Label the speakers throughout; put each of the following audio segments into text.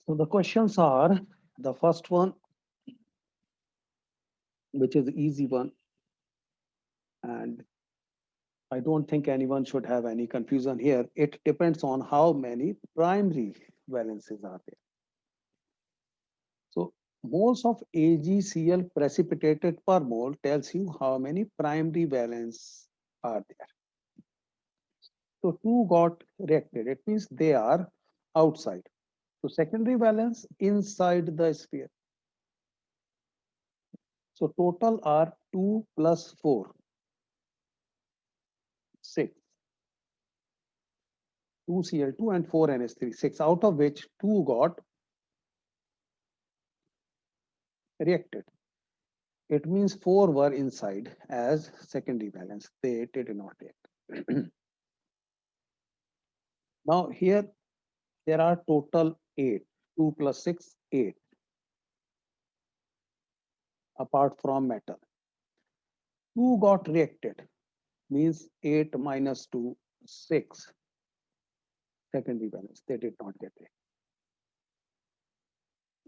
Speaker 1: So the questions are the first one, which is the easy one, and I don't think anyone should have any confusion here. It depends on how many primary valences are there. So moles of AgCl precipitated per mole tells you how many primary valence are there. So two got reacted. It means they are outside. So secondary valence inside the sphere. So total are 2 plus 4, 6. 2Cl2 and 4NH3, 6, out of which 2 got reacted. It means 4 were inside as secondary valence. They did not react. Now here there are total 8. 2 plus 6, 8, apart from metal. 2 got reacted, means 8 minus 2, 6 secondary valence. They did not get reacted.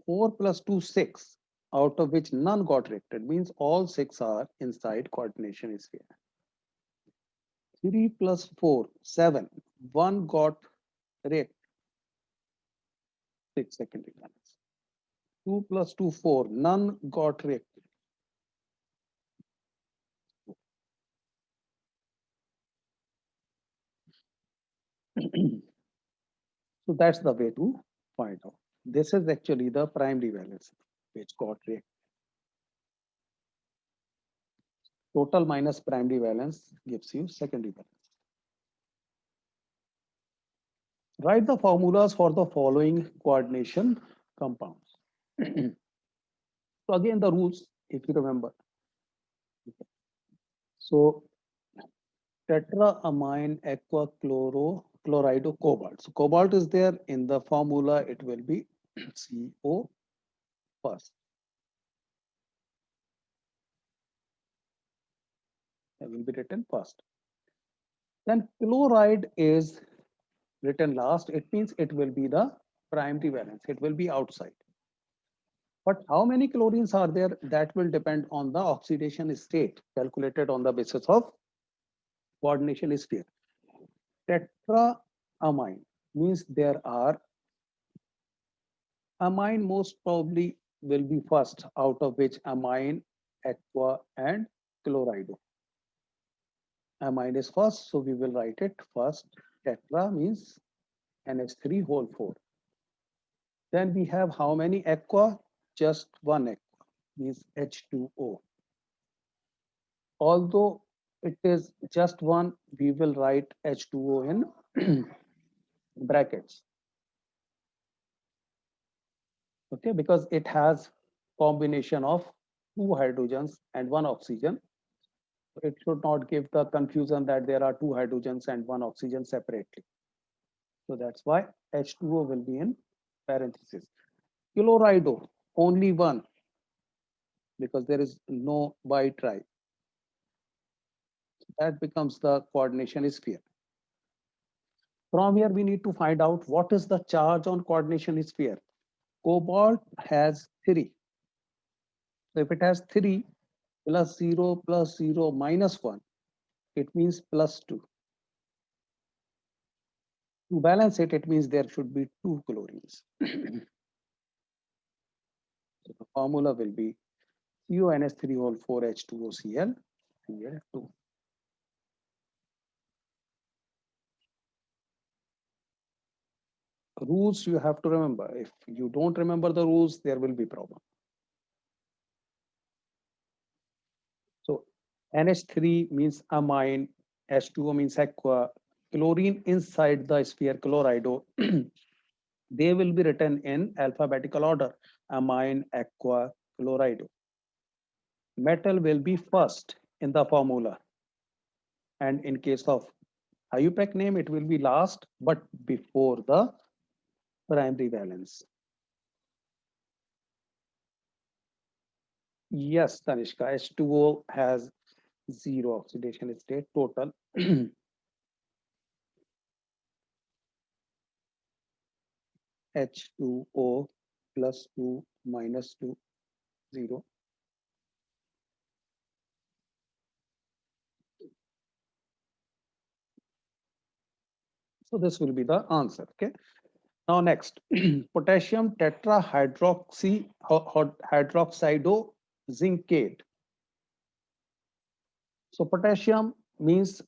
Speaker 1: 4 plus 2, 6, out of which none got reacted, means all 6 are inside coordination sphere. 3 plus 4, 7. 1 got reacted, 6 secondary valence. 2 plus 2, 4. None got reacted. So that's the way to find out. This is actually the primary valence which got reacted. Total minus primary valence gives you secondary valence. Write the formulas for the following coordination compounds. So again, the rules, if you remember. So tetraamine aqua chlorido cobalt. So cobalt is there in the formula. It will be CO first. It will be written first. Then chloride is written last. It means it will be the primary valence. It will be outside. But how many chlorines are there? That will depend on the oxidation state calculated on the basis of coordination sphere. Tetraamine means there are amine most probably will be first, out of which amine, aqua, and chlorido. Amine is first, so we will write it first. Tetra means NH3 whole 4. Then we have how many aqua? Just one aqua, means H2O. Although it is just one, we will write H2O in brackets. Okay, because it has combination of two hydrogens and one oxygen. It should not give the confusion that there are two hydrogens and one oxygen separately. So that's why H2O will be in parentheses. Chlorido, only one, because there is no bi-tri. That becomes the coordination sphere. From here, we need to find out what is the charge on coordination sphere. Cobalt has 3. So if it has 3 plus 0 minus 1, it means plus 2. To balance it, it means there should be 2 chlorines. So the formula will be CONH3 whole 4H2OCl, Cl2. Rules you have to remember. If you don't remember the rules, there will be problem. So NH3 means amine, H2O means aqua, chlorine inside the sphere chlorido. They will be written in alphabetical order: amine, aqua, chlorido. Metal will be first in the formula, and in case of IUPAC name, it will be last, but before the primary valence. Yes, Tanishka, H2O has 0 oxidation state total. H2O plus 2 minus 2, 0. So this will be the answer. Okay. Now next, potassium tetrahydroxy hydroxido zincate. So potassium means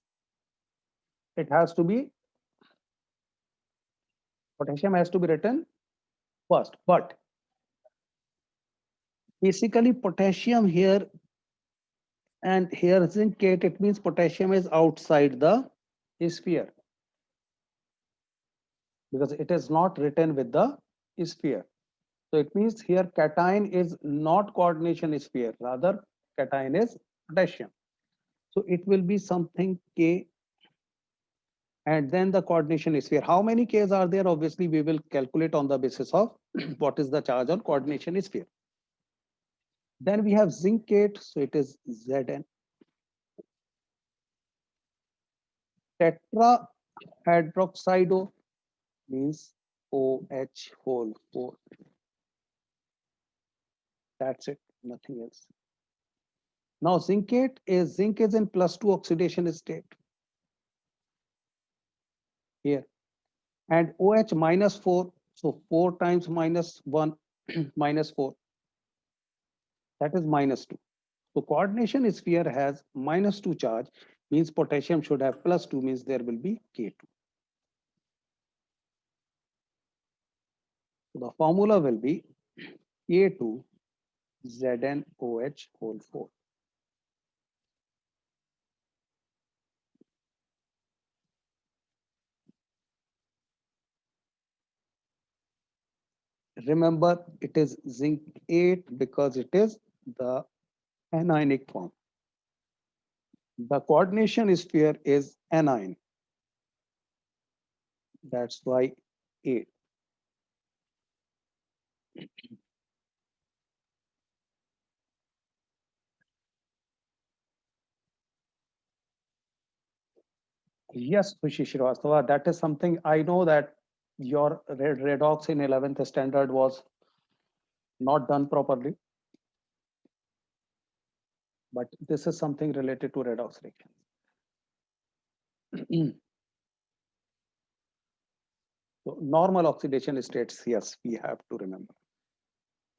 Speaker 1: it has to be potassium has to be written first, but basically potassium here and here zincate, it means potassium is outside the sphere because it is not written with the sphere. So it means here cation is not coordination sphere, rather cation is potassium. So it will be something K and then the coordination sphere. How many Ks are there? Obviously, we will calculate on the basis of what is the charge on coordination sphere. Then we have zincate, so it is Zn. Tetrahydroxido means OH whole 4. That's it, nothing else. Now zincate is zinc is in +2 oxidation state here, and OH minus 4. So 4 times minus 1 minus 4, that is minus 2. So coordination sphere has -2 charge, means potassium should have +2, means there will be K2. So the formula will be K2 ZnOH whole 4. Remember, it is zinc 8 because it is the anionic form. The coordination sphere is anion. That's why 8. Yes, Khushi Srivastava, that is something I know that your redox in 11th standard was not done properly, but this is something related to redox reactions. So normal oxidation states, yes, we have to remember.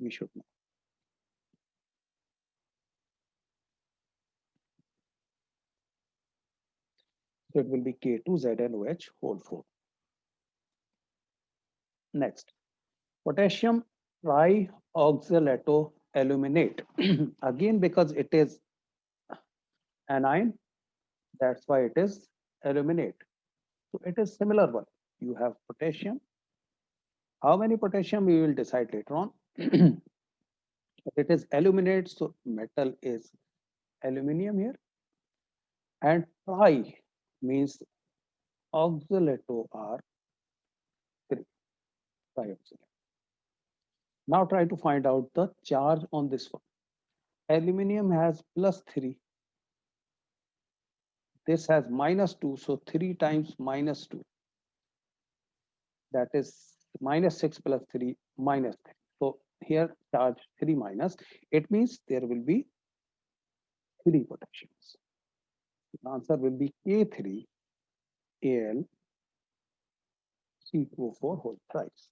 Speaker 1: We should know. So it will be K2ZnOH whole 4. Next, potassium trioxalato aluminate. Again, because it is anion, that's why it is aluminate. So it is similar one. You have potassium. How many potassium we will decide later on. It is aluminate, so metal is aluminium here. And tri means oxalato are 3, trioxalate. Now try to find out the charge on this one. Aluminium has +3. This has -2, so 3 times -2. That is -6 plus 3 -3. So here charge 3 minus. It means there will be 3 potassiums. The answer will be K3 Al C2O4 whole thrice.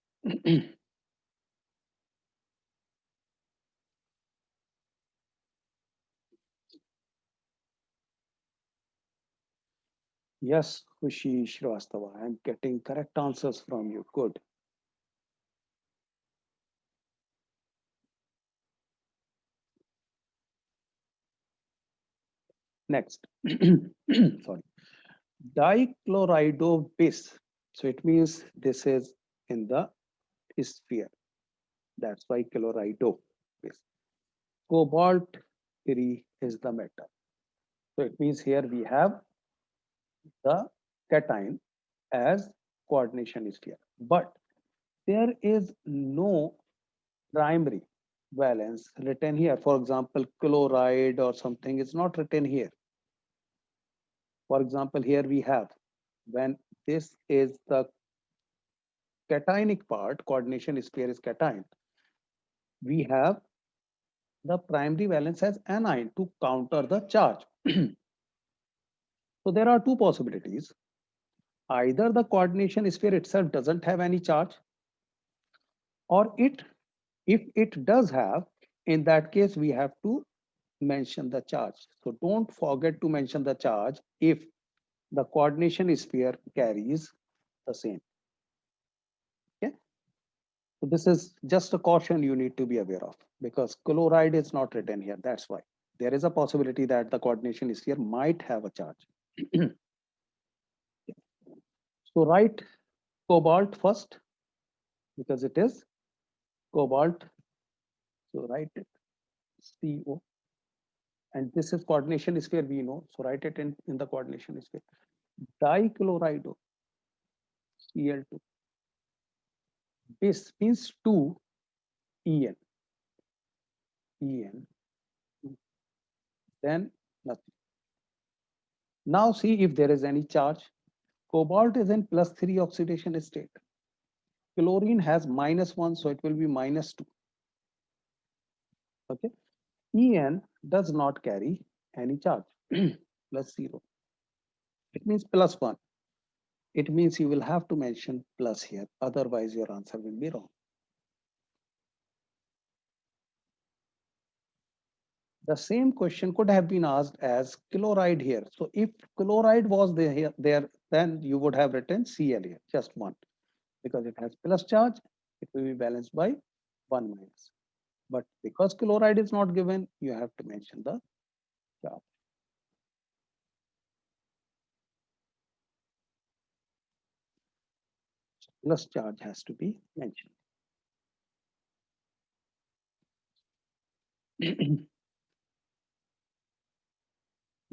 Speaker 1: Yes, Khushi Shrivastava, I'm getting correct answers from you. Good. Next. Sorry. Dichlorido base. So it means this is in the sphere. That's why chlorido base. Cobalt 3 is the metal. So it means here we have the cation as coordination sphere. But there is no primary valence written here. For example, chloride or something is not written here. For example, here we have when this is the cationic part, coordination sphere is cation, we have the primary valence as anion to counter the charge. So there are two possibilities. Either the coordination sphere itself doesn't have any charge, or if it does have, in that case, we have to mention the charge. So don't forget to mention the charge if the coordination sphere carries the same. Okay. So this is just a caution you need to be aware of, because chloride is not written here. That's why there is a possibility that the coordination sphere might have a charge. So write cobalt first because it is cobalt. So write it CO, and this is coordination sphere we know. So write it in the coordination sphere. Dichlorido Cl2. This means 2 En. En. Then nothing. Now see if there is any charge. Cobalt is in +3 oxidation state. Chlorine has -1, so it will be -2. Okay. En does not carry any charge. +0. It means +1. It means you will have to mention plus here. Otherwise, your answer will be wrong. The same question could have been asked as chloride here. So if chloride was there, then you would have written Cl here, just one, because it has plus charge, it will be balanced by 1 minus. But because chloride is not given, you have to mention the charge. Plus charge has to be mentioned.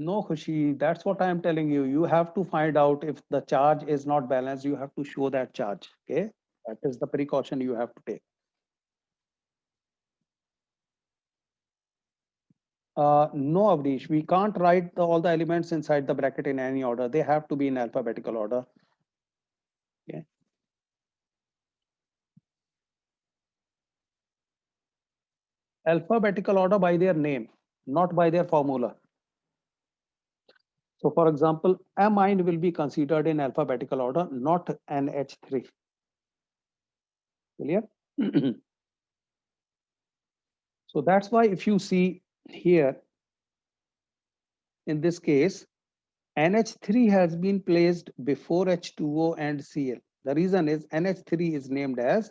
Speaker 1: No, Khushi, that's what I am telling you. You have to find out if the charge is not balanced, you have to show that charge. Okay. That is the precaution you have to take. No, Avnish, we can't write all the elements inside the bracket in any order. They have to be in alphabetical order. Okay. Alphabetical order by their name, not by their formula. So for example, amine will be considered in alphabetical order, not NH3. Clear? So that's why if you see here, in this case, NH3 has been placed before H2O and Cl. The reason is NH3 is named as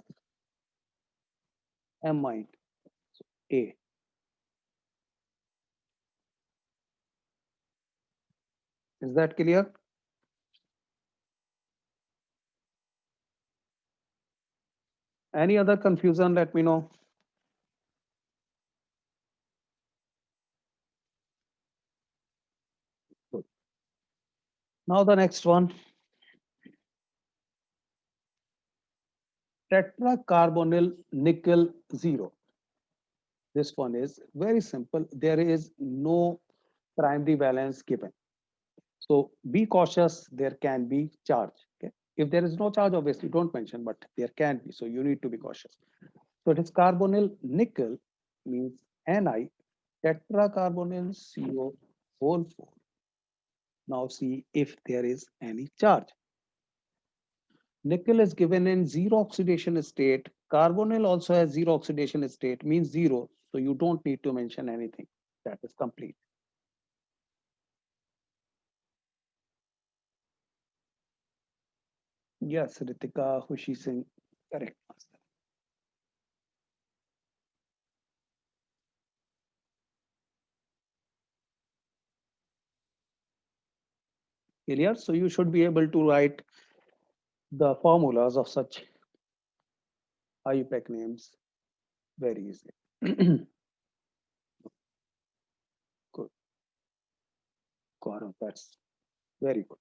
Speaker 1: amine, so A. Is that clear? Any other confusion, let me know. Good. Now the next one. Tetracarbonyl nickel 0. This one is very simple. There is no primary valence given. So be cautious, there can be charge. Okay? If there is no charge, obviously don't mention, but there can be. So you need to be cautious. So it is carbonyl nickel means Ni tetracarbonyl CO whole 4. Now see if there is any charge. Nickel is given in zero oxidation state. Carbonyl also has zero oxidation state, means zero. So you don't need to mention anything. That is complete. Yes, Ritika Hushi Singh, correct. Clear? So you should be able to write the formulas of such IUPAC names very easily. Good. Gaurav, that's very good.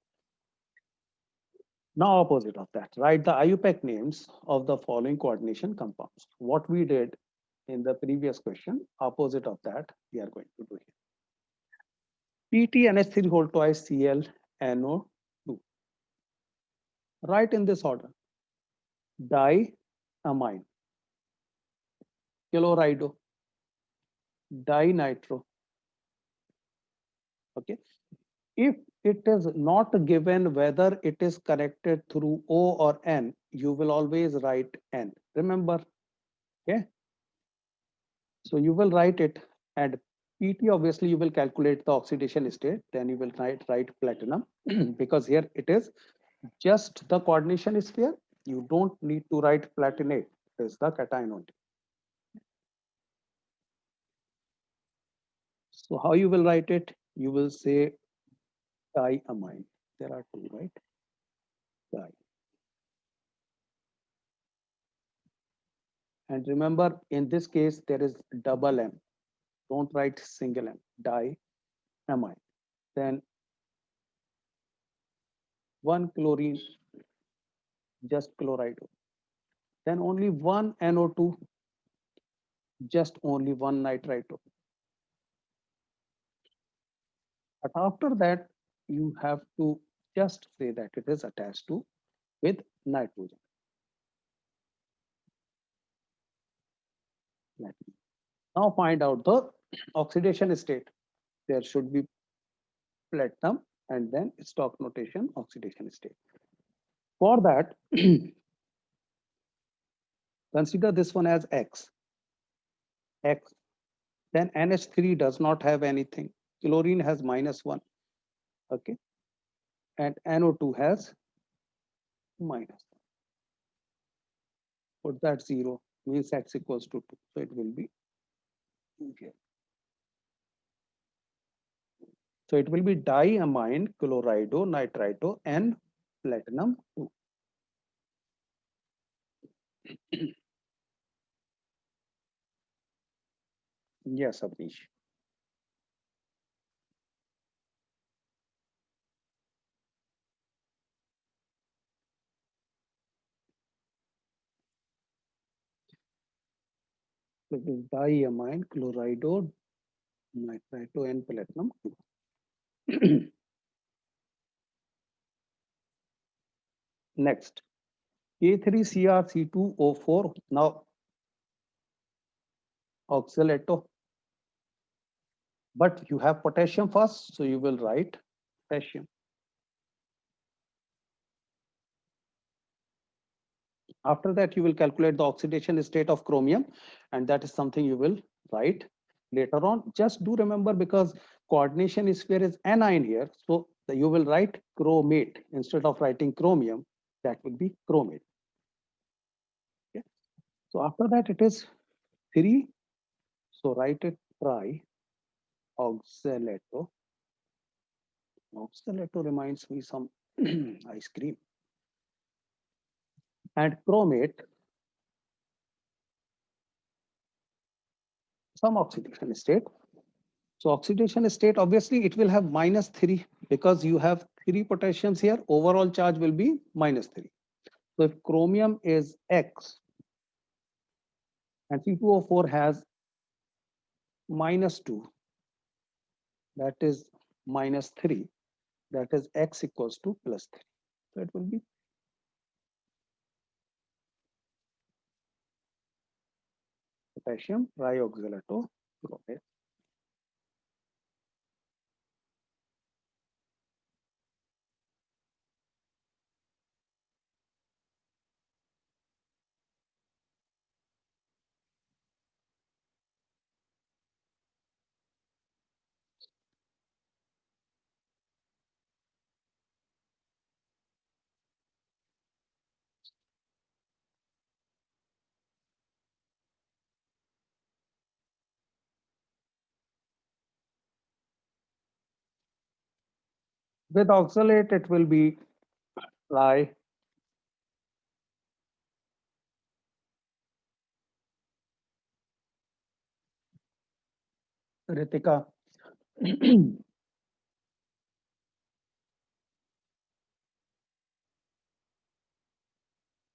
Speaker 1: Now opposite of that, write the IUPAC names of the following coordination compounds. What we did in the previous question, opposite of that, we are going to do here. PTNH3 whole twice Cl NO2. Write in this order. diamine, chlorido, dinitro. Okay. If it is not given whether it is connected through O or N, you will always write N. Remember, okay? So you will write it, and PT obviously you will calculate the oxidation state, then you will write platinum because here it is just the coordination sphere. You don't need to write platinate. It is the cation only. So how you will write it? You will say diamine. There are two, right? Di. And remember, in this case, there is double M. Don't write single M. Diamine. Then one chlorine, just chloride. Then only one NO2, just only one nitrito. But after that, you have to just say that it is attached to with nitrogen. Now find out the oxidation state. There should be platinum and then stock notation oxidation state. For that, consider this one as X. X. Then NH3 does not have anything. Chlorine has -1. Okay. And NO2 has minus. Put that 0 means X equals to 2. So it will be here. So it will be diamine, chlorido, nitrito, and platinum 2. Yes, Abnish. So it is diamine, chlorido, nitrito, and platinum 2. Next, K3CrC2O4. Now, oxalato. But you have potassium first, so you will write potassium. After that, you will calculate the oxidation state of chromium, and that is something you will write later on. Just do remember, because coordination sphere is anion here, so you will write chromate instead of writing chromium. That will be chromate. Okay. So after that, it is 3. So write it tri oxalato. Oxalato reminds me some ice cream. And chromate, some oxidation state. So oxidation state, obviously it will have -3 because you have 3 potassiums here. Overall charge will be -3. So if chromium is X and C2O4 has -2, that is -3, that is X equals to +3. So it will be potassium trioxalato chromate. With oxalate, it will be tri. Ritika.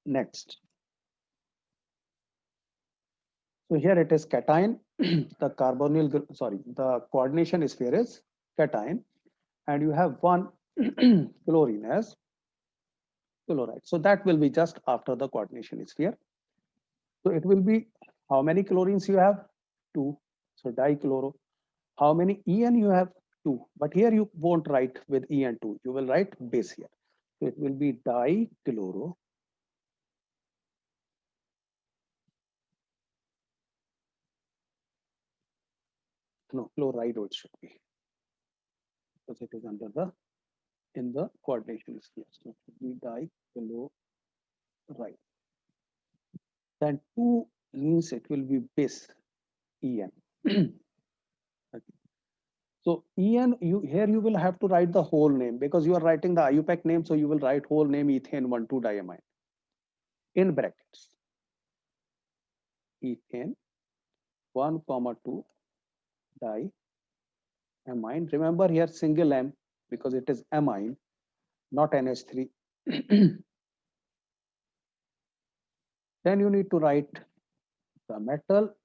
Speaker 1: Next. So here it is cation. The carbonyl, sorry, the coordination sphere is cation, and you have one chlorine as chloride. So that will be just after the coordination sphere. So it will be how many chlorines you have? Two. So dichloro. How many En you have? Two. But here you won't write with En2. You will write base here. So it will be dichloro. No, chloride it should be because it is under the in the coordination sphere. So it will be dichloride. Then two means it will be base En. Okay. So En, you here you will have to write the whole name because you are writing the IUPAC name, so you will write whole name ethane 1,2-diamine in brackets. Ethane 1, 2 diamine. Remember here single M because it is amine, not NH3. Then you need to write the metal.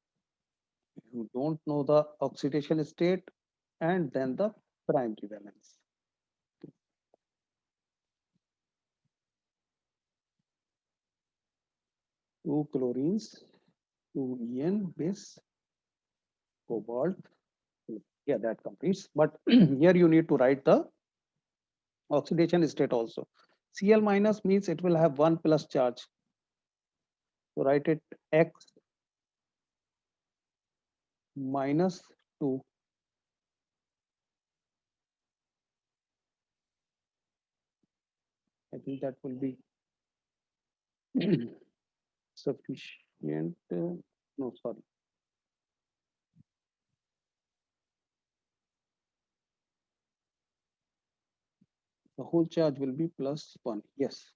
Speaker 1: You don't know the oxidation state, and then the primary valence. Two chlorines, two En base, cobalt. Yeah, that completes. But here you need to write the oxidation state also. Cl minus means it will have 1 plus charge. So write it X minus 2. I think that will be sufficient. No, sorry. The whole charge will be plus 1. Yes.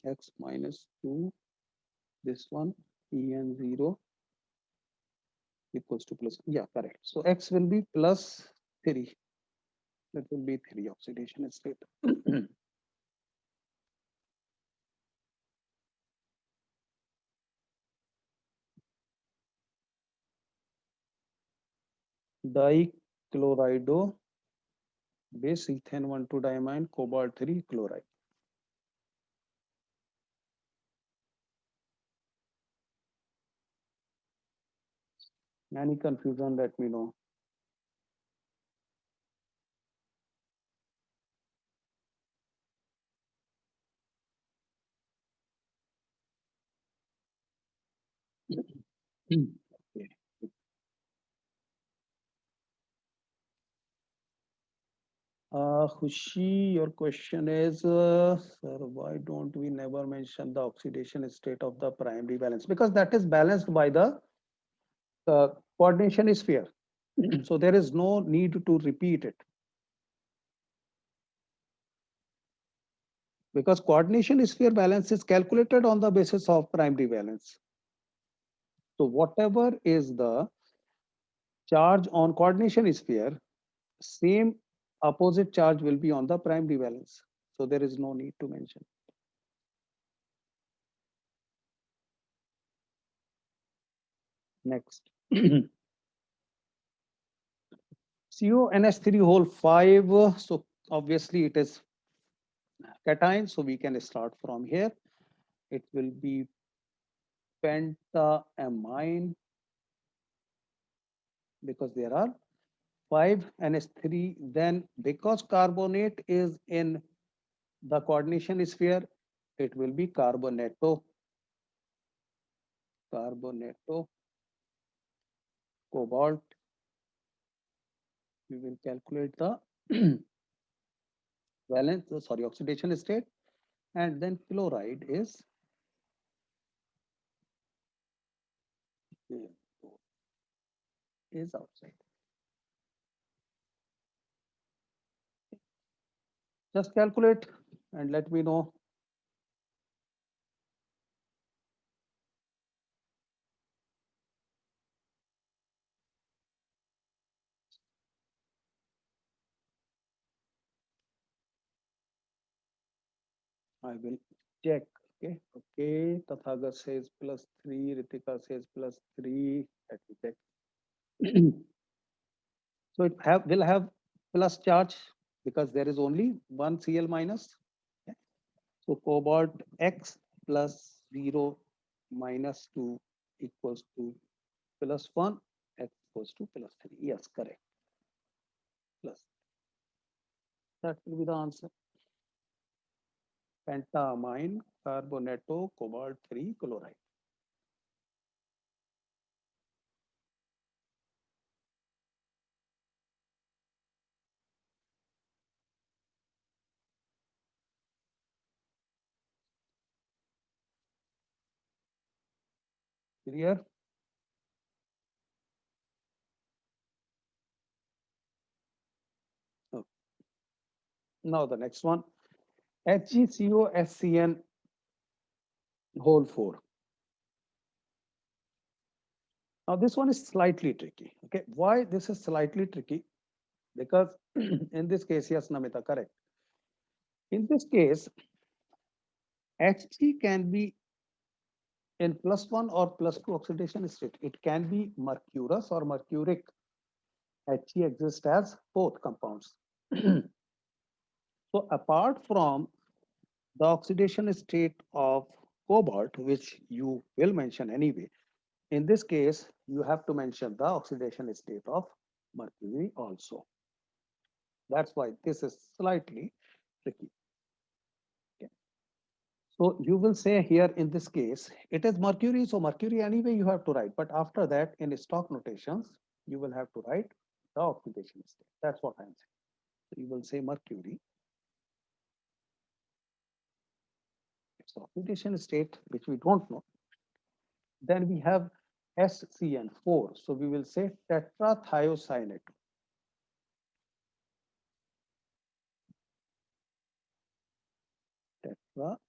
Speaker 1: X minus 2. This one, En0 equals to plus. Yeah, correct. So X will be plus 3. That will be 3 oxidation state. Dichlorido base ethane 1,2-diamine cobalt 3 chloride. Any confusion, let me know. Okay. Khushi, your question is, sir, why don't we never mention the oxidation state of the primary valence? Because that is balanced by the coordination sphere. So there is no need to repeat it. Because coordination sphere balance is calculated on the basis of primary valence. So whatever is the charge on coordination sphere, same opposite charge will be on the primary valence. So there is no need to mention. Next. CONH3 whole 5. So obviously it is cation. So we can start from here. It will be pentamine because there are 5 NH3. Then because carbonate is in the coordination sphere, it will be carbonato. Carbonato. Cobalt. We will calculate the valence, sorry, oxidation state. And then chloride is outside. Just calculate and let me know. I will check. Okay. Okay. Tathagat says +3. Ritika says +3. Let me check. So it will have plus charge because there is only one Cl minus. Okay. So cobalt X plus 0 minus 2 equals to plus 1, X equals to plus 3. Yes, correct. Plus. That will be the answer. Pentamine carbonato cobalt 3 chloride. Clear? Oh. Now the next one, HgCOSCN whole 4. Now this one is slightly tricky. Okay, why this is slightly tricky? Because in this case, yes, Namita, correct. In this case, Hg can be in +1 or +2 oxidation state. It can be mercurous or mercuric. He exists as both compounds. So apart from the oxidation state of cobalt, which you will mention anyway, in this case, you have to mention the oxidation state of mercury also. That's why this is slightly tricky. Okay. So you will say here in this case, it is mercury. So mercury anyway you have to write. But after that, in stock notations, you will have to write the oxidation state. That's what I'm saying. So you will say mercury. It's oxidation state, which we don't know. Then we have SCN4. So we will say tetrathiocyanate. Tetrathiocyanate.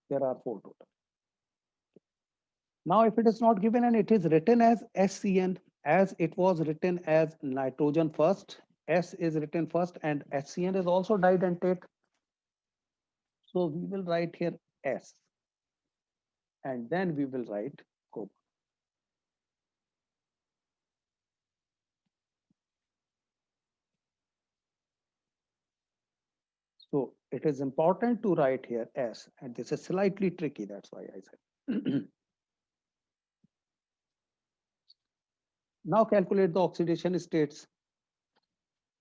Speaker 1: There are 4 total. Now, if it is not given and it is written as SCN, as it was written as nitrogen first, S is written first, and SCN is also didentate. So we will write here S, and then we will write cobalt. So it is important to write here S, and this is slightly tricky. That's why I said. Now calculate the oxidation states.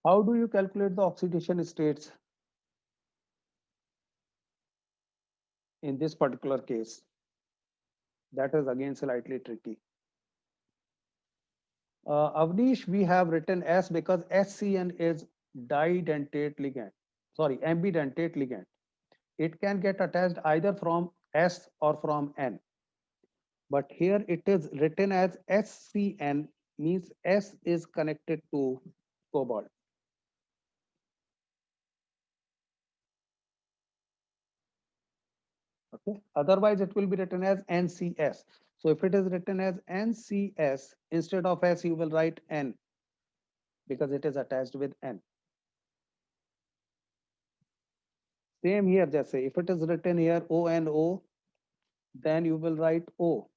Speaker 1: How do you calculate the oxidation states in this particular case? That is again slightly tricky. Avnish, we have written S because SCN is didentate ligand, sorry, ambidentate ligand. It can get attached either from S or from N. But here it is written as SCN, means S is connected to cobalt. Okay. Otherwise, it will be written as NCS. So if it is written as NCS, instead of S, you will write N because it is attached with N. Same here, just say if it is written here ONO, then you will write O.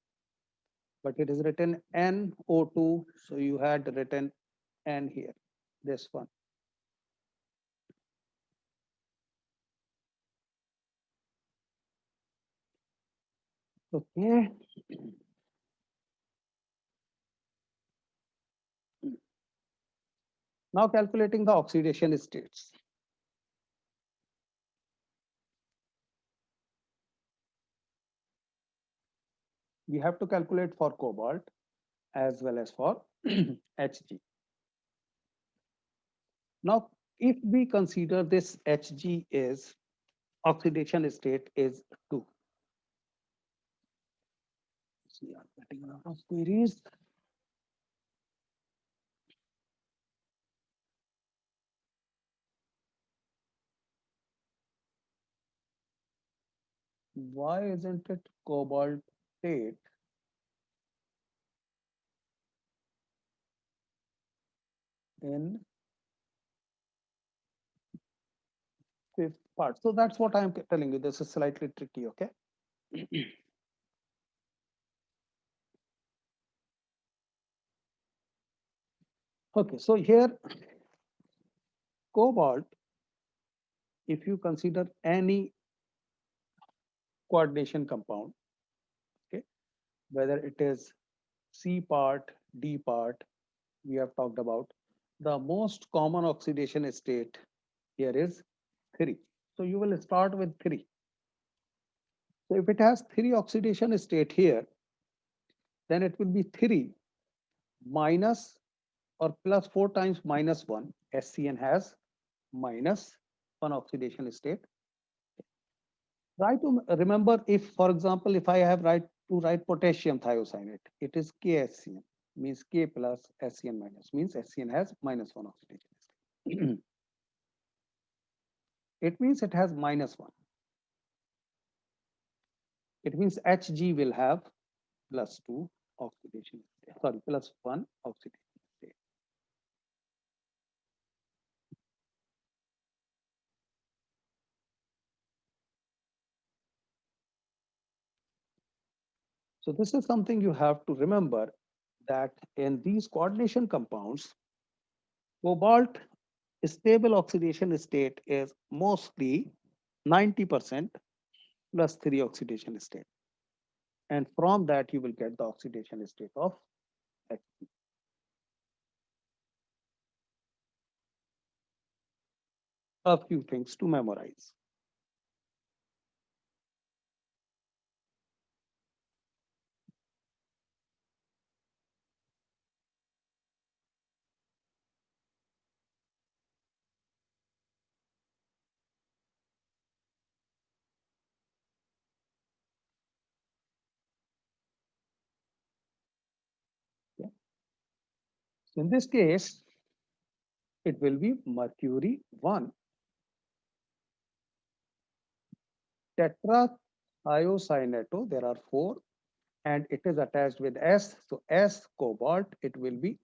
Speaker 1: But it is written NO2, so you had written N here, this one. Okay. Now calculating the oxidation states. We have to calculate for cobalt as well as for Hg. Now, if we consider this Hg is oxidation state is 2. See, I'm getting a lot of queries. Why isn't it cobaltate in fifth part? So that's what I'm telling you. This is slightly tricky, okay? Okay, so here cobalt, if you consider any coordination compound, okay, whether it is C part, D part, we have talked about, the most common oxidation state here is 3. So you will start with 3. So if it has 3 oxidation state here, then it will be 3 minus or plus 4 times minus 1. SCN has minus 1 oxidation state. Try to remember, if, for example, if I have to write potassium thiocyanate, it is KSCN, means K plus SCN minus, means SCN has minus 1 oxidation state. It means it has minus 1. It means Hg will have plus 2 oxidation state, sorry, plus 1 oxidation state. So this is something you have to remember, that in these coordination compounds, cobalt stable oxidation state is mostly 90% plus 3 oxidation state. And from that, you will get the oxidation state of H. A few things to memorize. Yeah. So in this case, it will be mercury 1 tetrathiocyanato. There are 4, and it is attached with S. So S cobalt, it will be,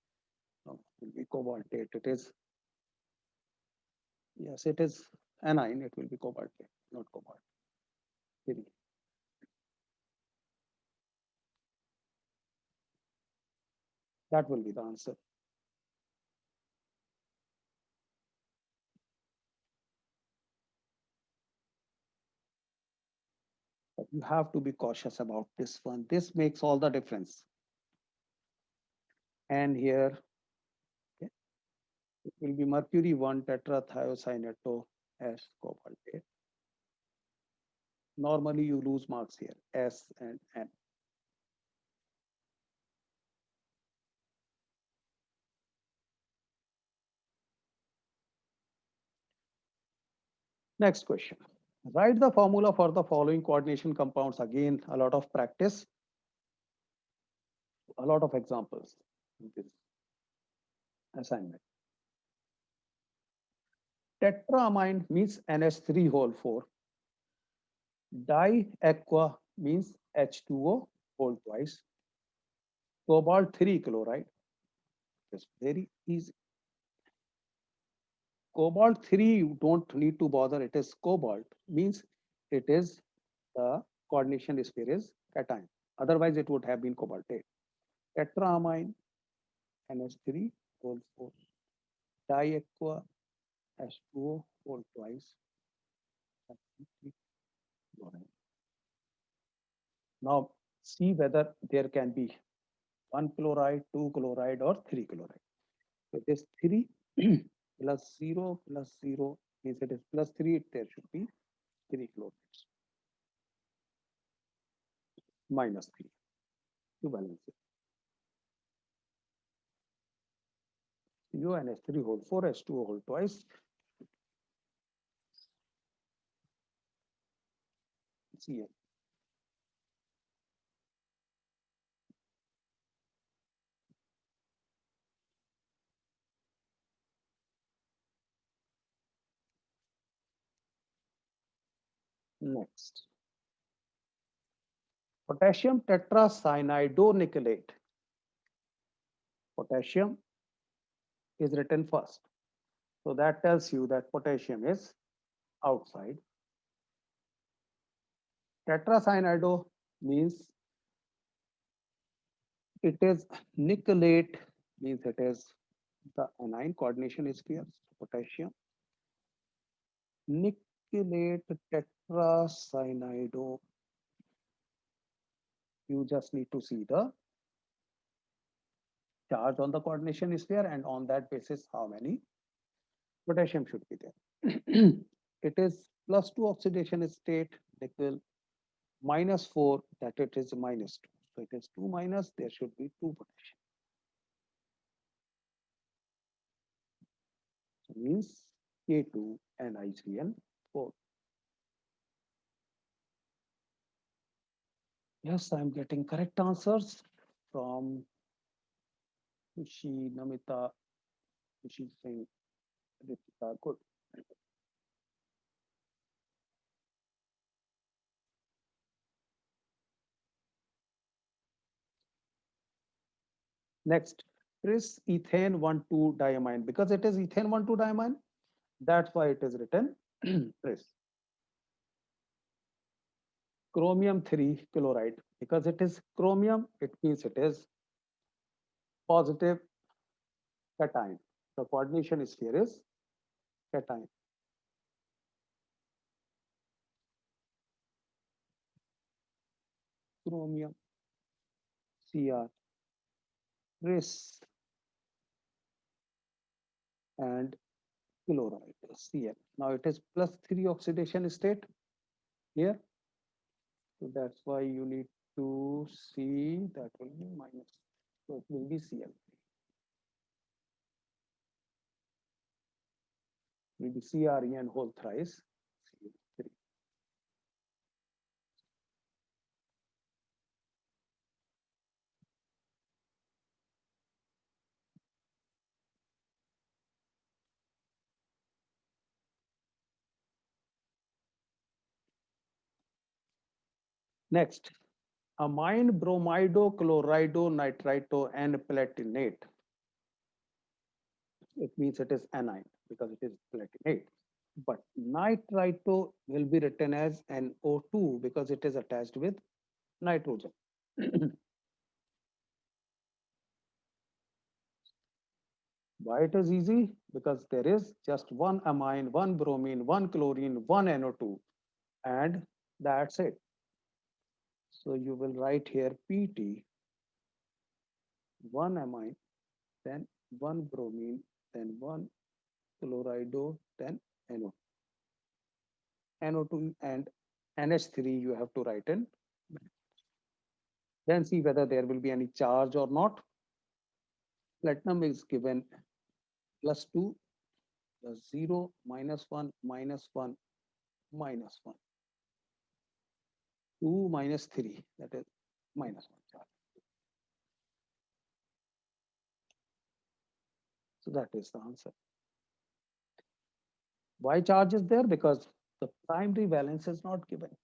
Speaker 1: no, it will be cobaltate. It is, yes, it is anion. It will be cobaltate, not cobalt. 3. That will be the answer. But you have to be cautious about this one. This makes all the difference. And here, okay, it will be mercury 1 tetrathiocyanato S cobaltate. Normally you lose marks here, S and N. Next question. Write the formula for the following coordination compounds. Again, a lot of practice, a lot of examples in this assignment. Tetraamine means NH3 whole 4. Diaqua means H2O whole twice. Cobalt 3 chloride. It's very easy. Cobalt 3, you don't need to bother. It is cobalt, means it is the coordination sphere is cation. Otherwise, it would have been cobaltate. Tetraamine, NH3 whole 4. Diaqua, H2O whole twice. Now, see whether there can be 1 chloride, 2 chloride, or 3 chloride. So it is 3 plus 0 plus 0 means it is plus 3. There should be 3 chlorides minus 3 to balance it. UNH3 whole 4 H2O whole twice. Cl. Next, potassium tetracyanidonicolate. Potassium is written first. So that tells you that potassium is outside. Tetracyanido means it is nicolate, means it is the anion coordination is clear. Potassium, nickelate tetracyanide. You just need to see the charge on the coordination sphere, and on that basis, how many potassium should be there. It is +2 oxidation state, nickel -4, that it is -2. So it is 2 minus, there should be 2 potassium. So means K2 NiCl4. Yes, I'm getting correct answers from Kushi, Namita, Kushi Singh, Ritika. Good. Next, tris ethane 1,2 diamine. Because it is ethane 1,2 diamine, that's why it is written tris. Chromium 3 chloride. Because it is chromium, it means it is positive cation. The coordination sphere is cation. Chromium, Cr, tris, and chloride, Cl. Now it is +3 oxidation state here. So that's why you need to see that will be minus. So it will be Cl. Will be CREN whole thrice Cl3. Next, amine bromido, chlorido, nitrito, and platinate. It means it is anion because it is platinate. But nitrito will be written as NO2 because it is attached with nitrogen. Why it is easy? Because there is just one amine, one bromine, one chlorine, one NO2, and that's it. So you will write here PT, one amine, then one bromine, then one chlorido, then NO, NO2 and NH3 you have to write in. Then see whether there will be any charge or not. Platinum is given +2, +0, -1, -1, -1. 2 minus 3, that is -1 charge. So that is the answer. Why charge is there? Because the primary valence is not given.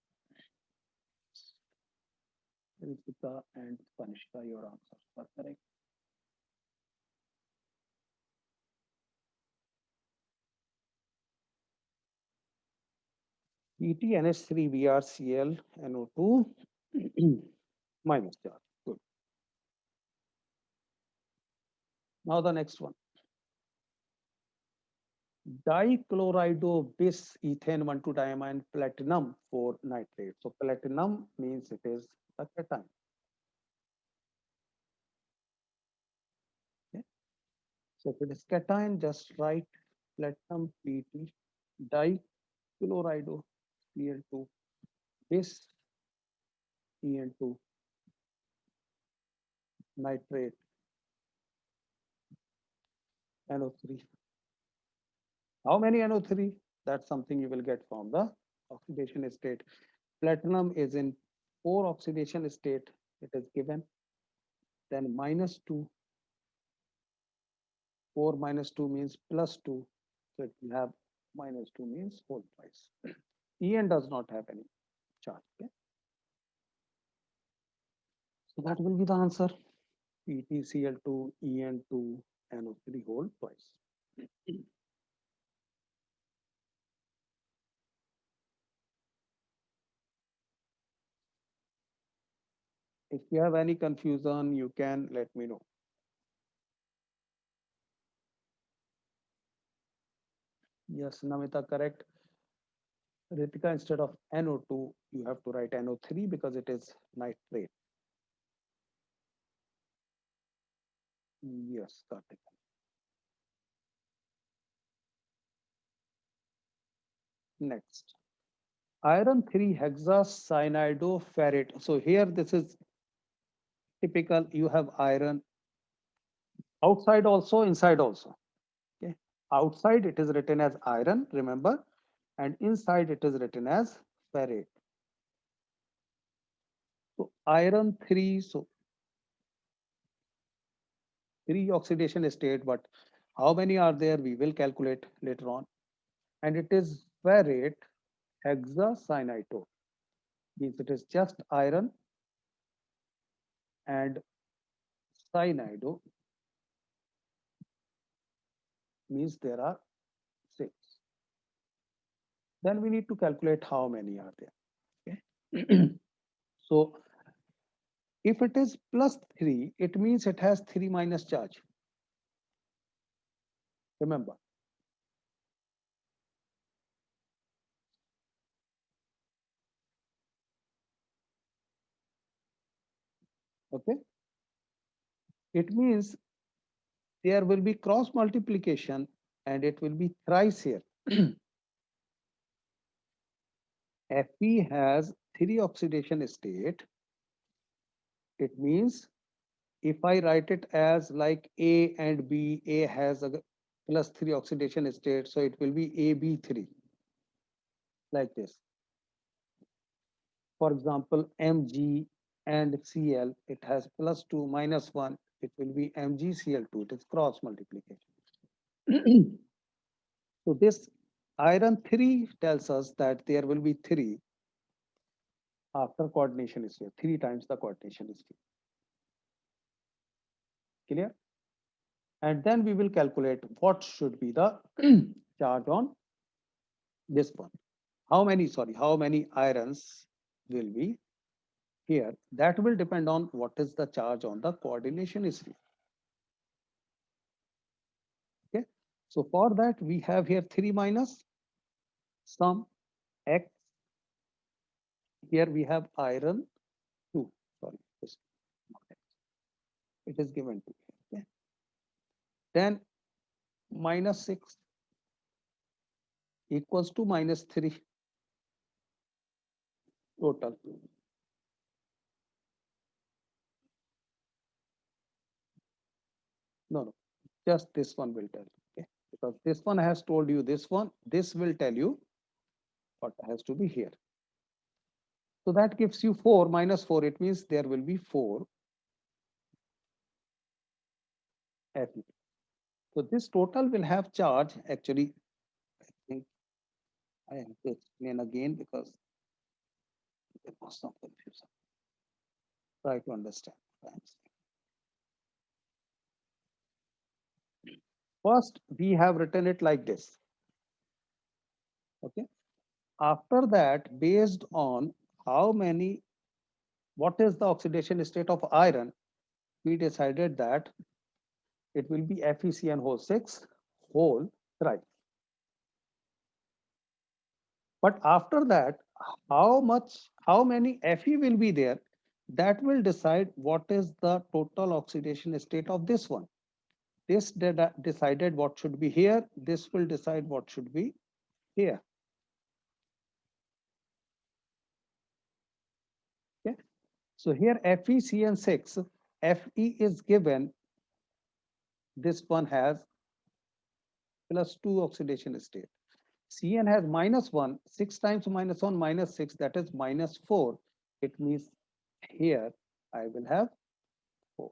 Speaker 1: Ritika and Kanishka, your answers are correct. ETNH3 VRCl NO2 minus charge. Good. Now the next one. Dichlorido bis ethane 1,2 diamine platinum 4 nitrate. So platinum means it is a cation. Okay. So if it is cation, just write platinum PT dichlorido Cl2 bis En2 nitrate NO3. How many NO3? That's something you will get from the oxidation state. Platinum is in 4 oxidation state. It is given. Then -2. 4 minus 2 means +2. So it will have -2 means whole twice. En does not have any charge. Okay? So that will be the answer. PtCl2, En2, NO3 whole twice. If you have any confusion, you can let me know. Yes, Namita, correct. Ritika, instead of NO2, you have to write NO3 because it is nitrate. Yes, Kartik. Next. Iron 3 hexacyanide. So here this is typical. You have iron outside also, inside also. Okay. Outside it is written as iron, remember, and inside it is written as ferrate. So iron 3, so 3 oxidation state, but how many are there? We will calculate later on. And it is ferrate hexacyanide. Means it is just iron and cyanide means there are 6. Then we need to calculate how many are there. Okay. So if it is plus 3, it means it has 3 minus charge. Remember. Okay. It means there will be cross multiplication and it will be thrice here. Fe has 3 oxidation state. It means if I write it as like A and B, A has a plus 3 oxidation state, so it will be AB3 like this. For example, Mg and Cl, it has plus 2 minus 1, it will be MgCl2, it is cross multiplication. So this iron 3 tells us that there will be 3 after coordination is here, 3 times the coordination is here. Clear? And then we will calculate what should be the charge on this one. How many irons will be here? That will depend on what is the charge on the coordination sphere. Okay. So for that, we have here 3 minus some X. Here we have iron 2. Sorry, it is given to. Okay. Then minus 6 equals to minus 3 total. No, no, just this one will tell. Okay. Because this one has told you this one, this will tell you what has to be here. So that gives you 4 minus 4. It means there will be 4 Fe. So this total will have charge. Actually, I think I have to explain again because there was some confusion. Try to understand. First, we have written it like this. Okay. After that, based on how many, what is the oxidation state of iron, we decided that it will be FeCN whole 6 whole thrice. But after that, how many Fe will be there, that will decide what is the total oxidation state of this one. This decided what should be here. This will decide what should be here. Okay. So here FeCN6, Fe is given. This one has plus 2 oxidation state. Cn has minus 1, 6 times minus 1 minus 6, that is minus 4. It means here I will have 4.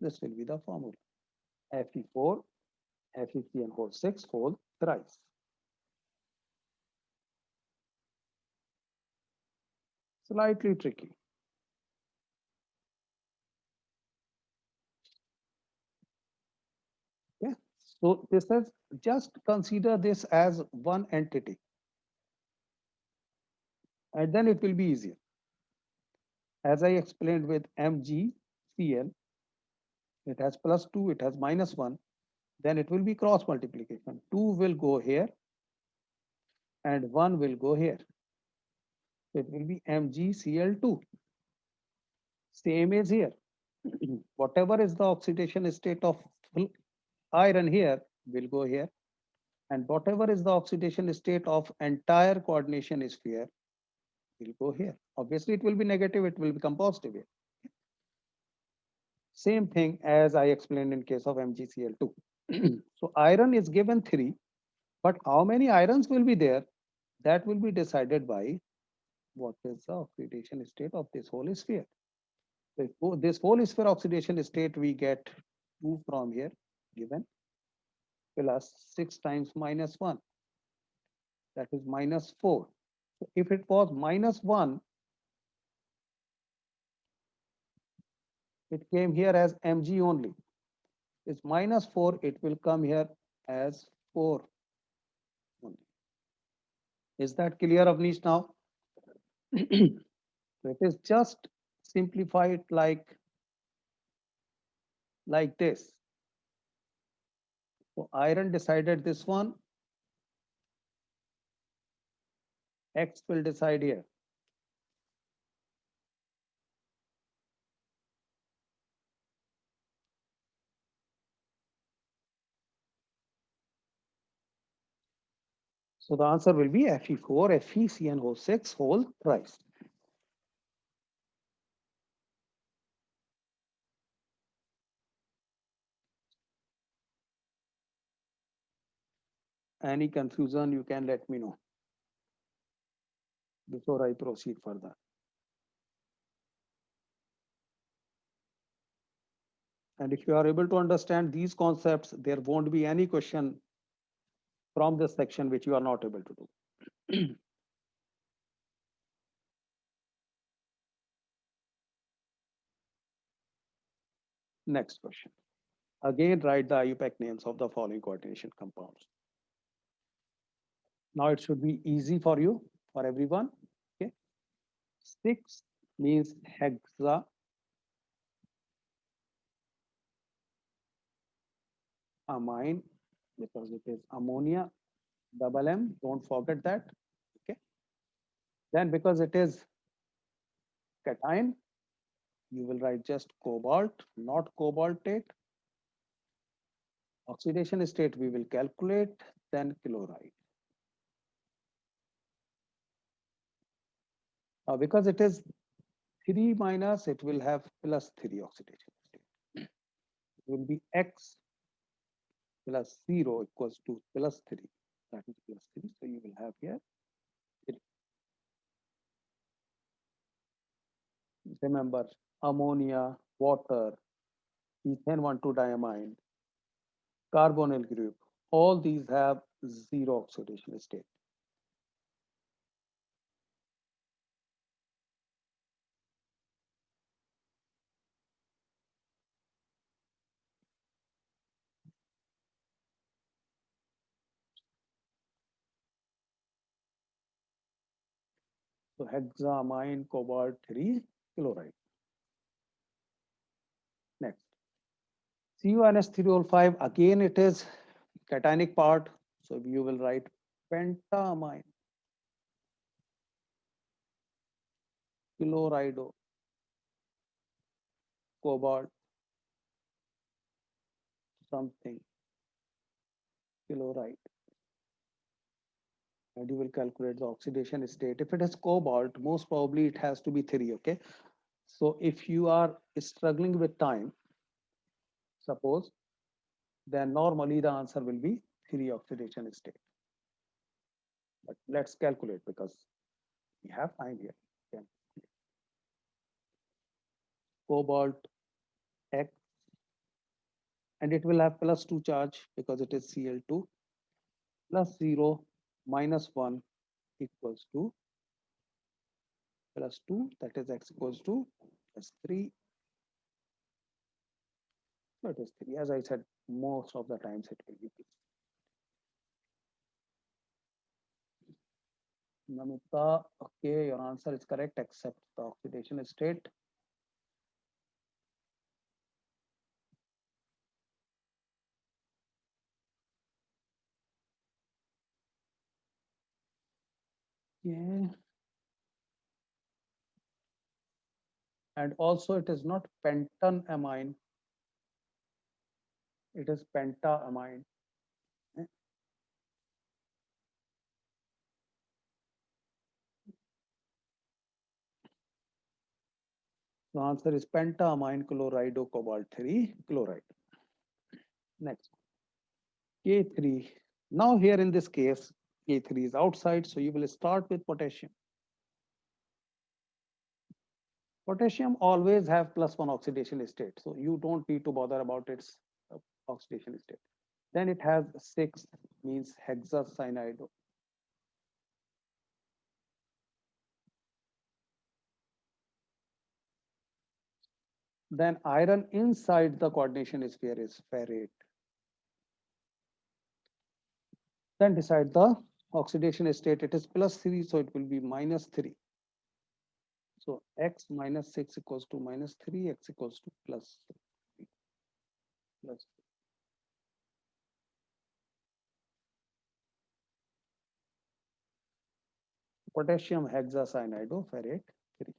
Speaker 1: This will be the formula. Fe4, FeCN whole 6 whole thrice. Slightly tricky. Okay. So this is, just consider this as one entity and then it will be easier. As I explained with MgCl, It has plus 2, it has minus 1. Then it will be cross multiplication. 2 will go here and 1 will go here. So it will be MgCl2. Same as here. Whatever is the oxidation state of iron here will go here. And whatever is the oxidation state of entire coordination sphere will go here. Obviously, it will be negative, it will become positive here. Same thing as I explained in case of MgCl2. So iron is given 3, but how many irons will be there? That will be decided by what is the oxidation state of this whole sphere. So this whole sphere oxidation state we get 2 from here given plus 6 times minus 1, that is minus 4. So if it was minus 1, it came here as Mg only. It's minus 4, it will come here as 4 only. Is that clear, Avnish, now? So it is just simplified like this. So iron decided this one, X will decide here. So the answer will be Fe4 FeCnO6 whole thrice. Any confusion, you can let me know before I proceed further. And if you are able to understand these concepts, there won't be any question from this section which you are not able to do. Next question. Again, write the IUPAC names of the following coordination compounds. Now it should be easy for you, for everyone. Okay. 6 means hexa. Amine, because it is ammonia, double M, don't forget that. Okay. Then because it is cation, you will write just cobalt, not cobaltate. Oxidation state we will calculate, then chloride. Now because it is 3 minus, it will have plus 3 oxidation state. It will be X plus 0 equals to plus 3. That is plus 3. So you will have here 3. Remember, ammonia, water, ethane 1,2-diamine, carbonyl group, all these have 0 oxidation state. So hexamine, cobalt 3, chloride. Next. CuNH3O5, again it is cationic part. So you will write pentamine, chlorido, cobalt, something, chloride. And you will calculate the oxidation state. If it is cobalt, most probably it has to be 3, okay? So if you are struggling with time, suppose, then normally the answer will be 3 oxidation state. But let's calculate because we have time here. Okay. Cobalt X, and it will have plus 2 charge because it is Cl2, plus 0 minus 1 equals to plus 2, that is X equals to plus 3. So it is 3. As I said, most of the times it will be 3. Namita, okay, your answer is correct except the oxidation state. Yeah. And also it is not pentanamine, it is pentaamine. Eh, The answer is pentaamine chlorido cobalt 3 chloride. Next, K3. Now here in this case, K3 is outside, so you will start with potassium. Potassium always have +1 oxidation state, so you don't need to bother about its oxidation state. Then it has 6, means hexacyanide. Then iron inside the coordination sphere is ferrate. Then decide the oxidation state. It is +3, so it will be -3. So x minus 6 equals to -3, x equals to plus. Potassium hexacyanide ferrate 3.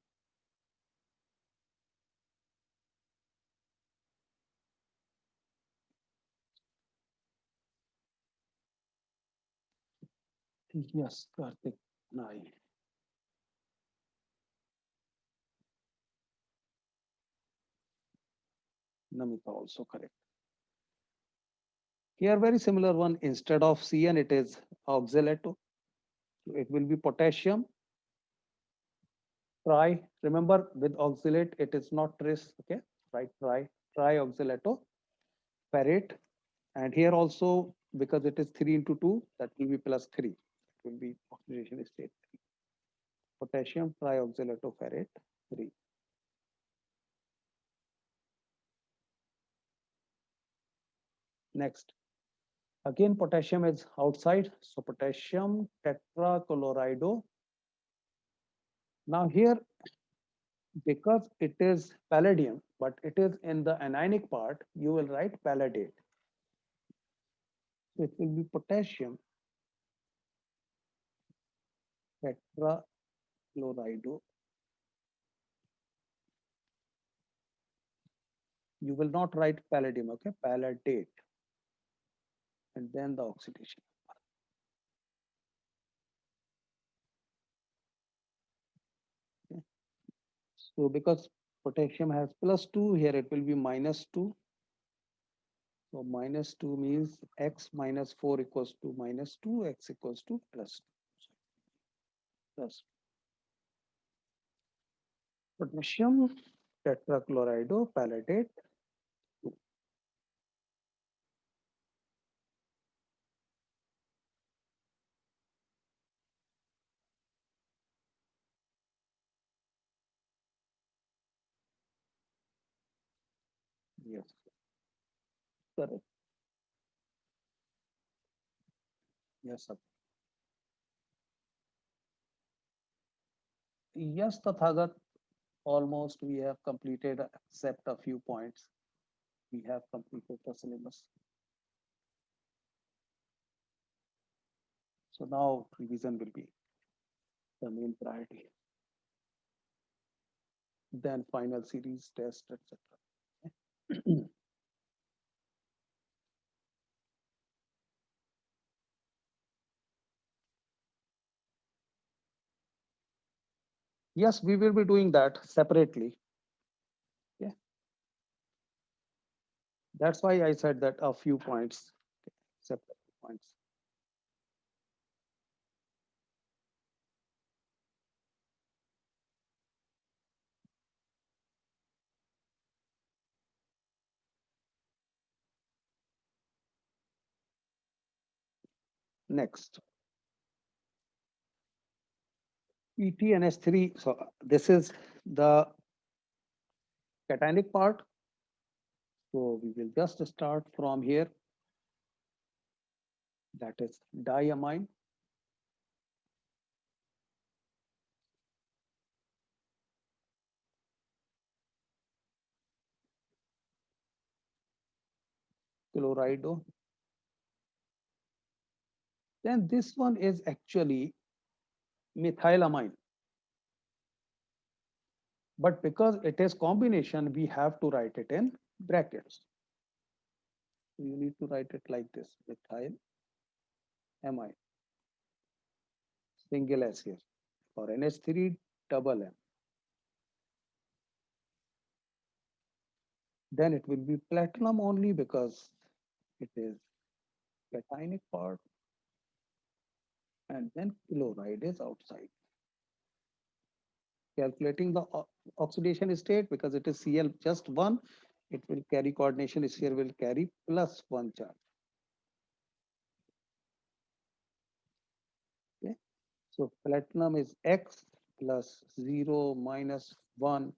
Speaker 1: Yes, Karthik. Nine. Namita also correct. Here, very similar one. Instead of CN, it is oxalato. So it will be potassium tri. Remember, with oxalate, it is not tris. Okay, right? Trioxalato ferrate. And here also, because it is 3 into 2, that will be +3. It will be oxidation state 3. Potassium trioxalato ferrate 3. Next, again, potassium is outside. So potassium tetrachlorido. Now here, because it is palladium, but it is in the anionic part, you will write palladate. So it will be potassium tetrachlorido. You will not write palladium, okay? Palladate. And then the oxidation. Okay? So because potassium has +2, here it will be -2. So -2 means x minus 4 equals to -2, x equals to +2. Plus potassium tetrachlorido palladate. Yes, correct. Yes, sir. Yes, Tathagat, almost we have completed except a few points. We have completed the syllabus. So now revision will be the main priority. Then final series, test, etc. Yes, we will be doing that separately. Yeah, that's why I said that a few points, separate points. Next, ETNS3. So this is the cationic part. So we will just start from here. That is diamine. Chlorido. Then this one is actually methylamine. But because it is combination, we have to write it in brackets. You need to write it like this: methylamine, single S here, for NH3 double M. Then it will be platinum only because it is platinic part, and then chloride is outside. Calculating the oxidation state, because it is Cl just one, it will carry coordination sphere, will carry +1 charge. Okay, so platinum is X plus 0 minus 1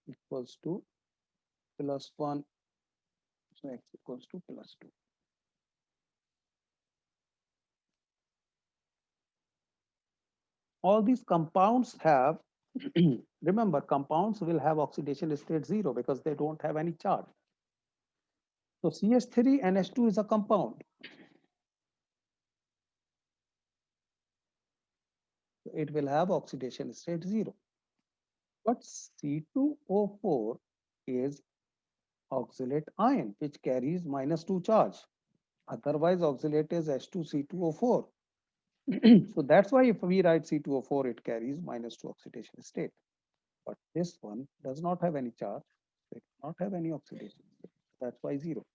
Speaker 1: equals to +1, so X equals to +2. All these compounds have, remember, compounds will have oxidation state 0 because they don't have any charge. So CH3 NH2 is a compound. It will have oxidation state 0. But C2O4 is oxalate ion, which carries -2 charge. Otherwise, oxalate is H2C2O4. So that's why if we write C2O4, it carries -2 oxidation state. But this one does not have any charge. It does not have any oxidation state. That's why 0.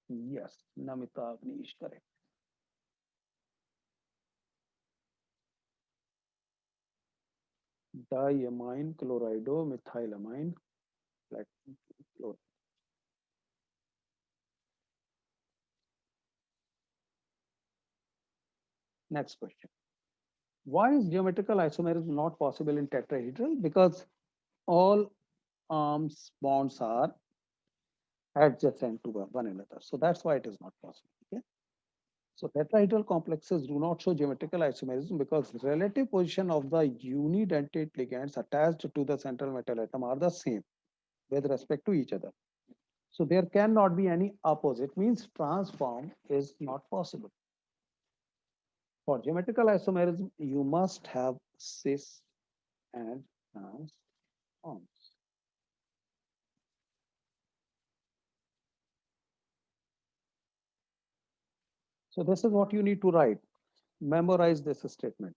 Speaker 1: Yes, Namita Avni is correct. Diamine chloridomethylamine platinum chloride. Next question. Why is geometrical isomerism not possible in tetrahedral? Because all arms bonds are adjacent to one another. So that's why it is not possible. Okay? So tetrahedral complexes do not show geometrical isomerism because relative position of the unidentate ligands attached to the central metal atom are the same with respect to each other. So there cannot be any opposite, means transform is not possible. For geometrical isomerism, you must have cis and trans forms. So this is what you need to write. Memorize this statement.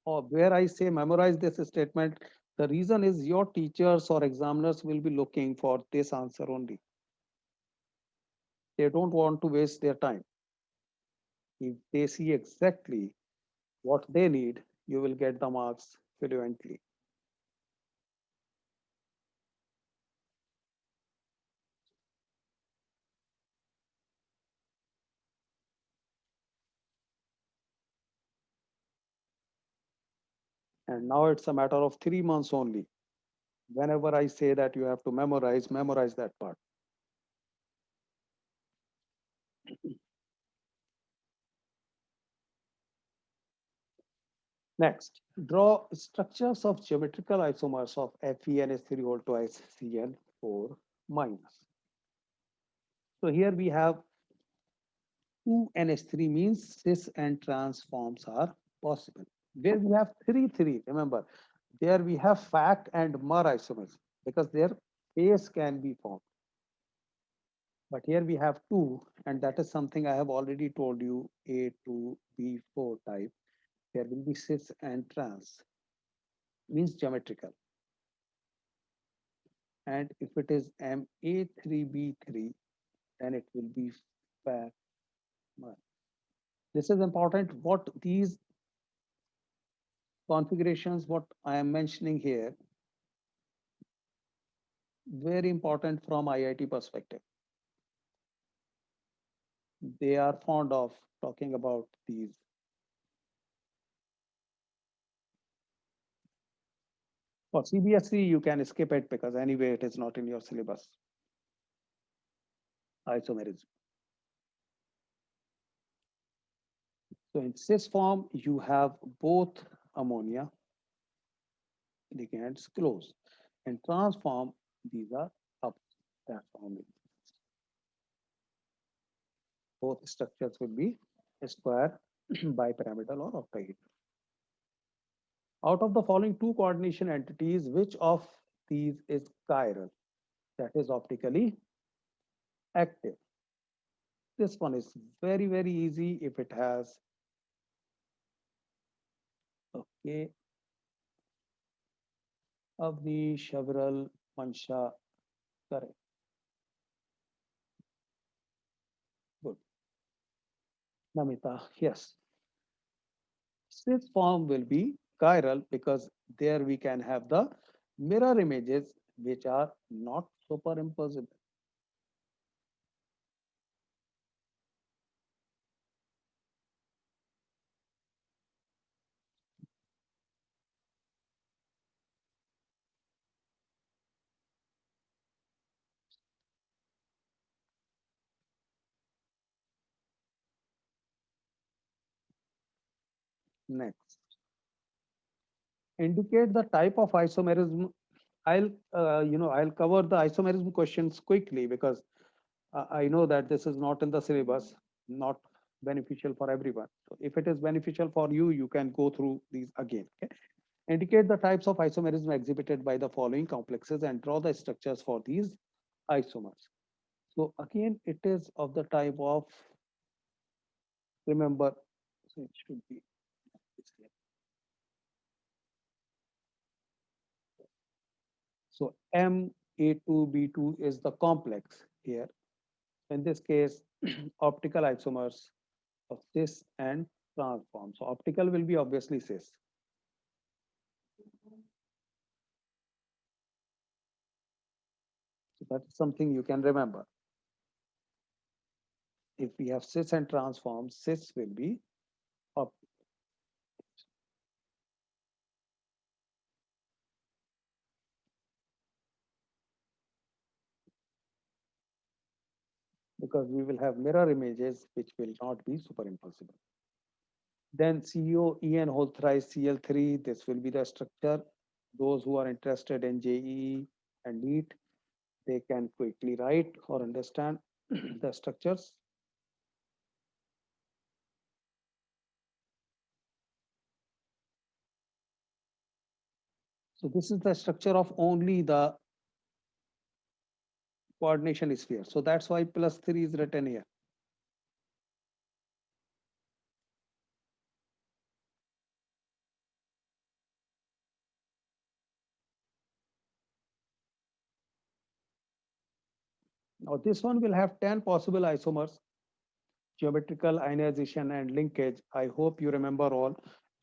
Speaker 1: Or where I say memorize this statement, the reason is your teachers or examiners will be looking for this answer only. They don't want to waste their time. If they see exactly what they need, you will get the marks fluently. And now it's a matter of 3 months only. Whenever I say that you have to memorize that part. Next, draw structures of geometrical isomers of FeNH3 all twice Cl4 minus. So here we have 2NH3 means cis and trans forms are possible. Where we have 3, remember, there we have FAC and MER isomers because their base can be formed. But here we have 2, and that is something I have already told you, A2B4 type. There will be cis and trans, means geometrical. And if it is Ma3B3, then it will be FAC MER. This is important. What these configurations, what I am mentioning here, very important from IIT perspective. They are fond of talking about these. For CBSE, you can skip it because anyway, it is not in your syllabus. Isomerism. So in cis form, you have both ammonia ligands close. And transform, these are up. That's only. Both structures will be square, bipyramidal, or octahedral. Out of the following two coordination entities, which of these is chiral? That is optically active. This one is very, very easy if it has, okay, Avni, Shavral, Mansha, correct. Good. Namita, yes. Cis form will be chiral because there we can have the mirror images which are not superimposable. Next, indicate the type of isomerism. I'll cover the isomerism questions quickly because I know that this is not in the syllabus, not beneficial for everyone. So if it is beneficial for you, you can go through these again. Okay? Indicate the types of isomerism exhibited by the following complexes and draw the structures for these isomers. So again, it is of the type of, remember, so it should be, so Ma2B2 is the complex here. In this case, optical isomers of cis and transform. So optical will be obviously cis. So that's something you can remember. If we have cis and transform, cis will be optical because we will have mirror images which will not be superimposable. Then COEN whole thrice Cl3, this will be the structure. Those who are interested in JEE and NEET, they can quickly write or understand the structures. So this is the structure of only the coordination sphere. So that's why +3 is written here. Now this one will have 10 possible isomers, geometrical, ionization, and linkage. I hope you remember all.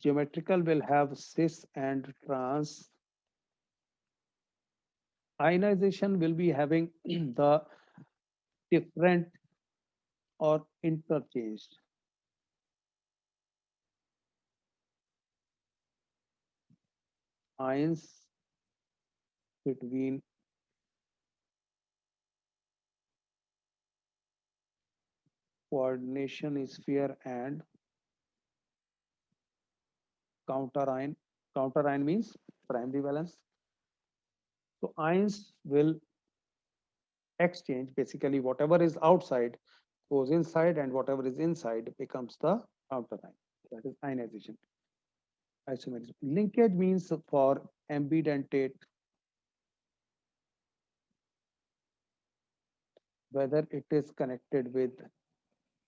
Speaker 1: Geometrical will have cis and trans. Ionization will be having the different or interchanged. Ions between coordination sphere and counter ion. Counter ion means primary valence. So ions will exchange, basically whatever is outside goes inside and whatever is inside becomes the counter ion. That is ionization. Isomerism. Linkage means for ambidentate, whether it is connected with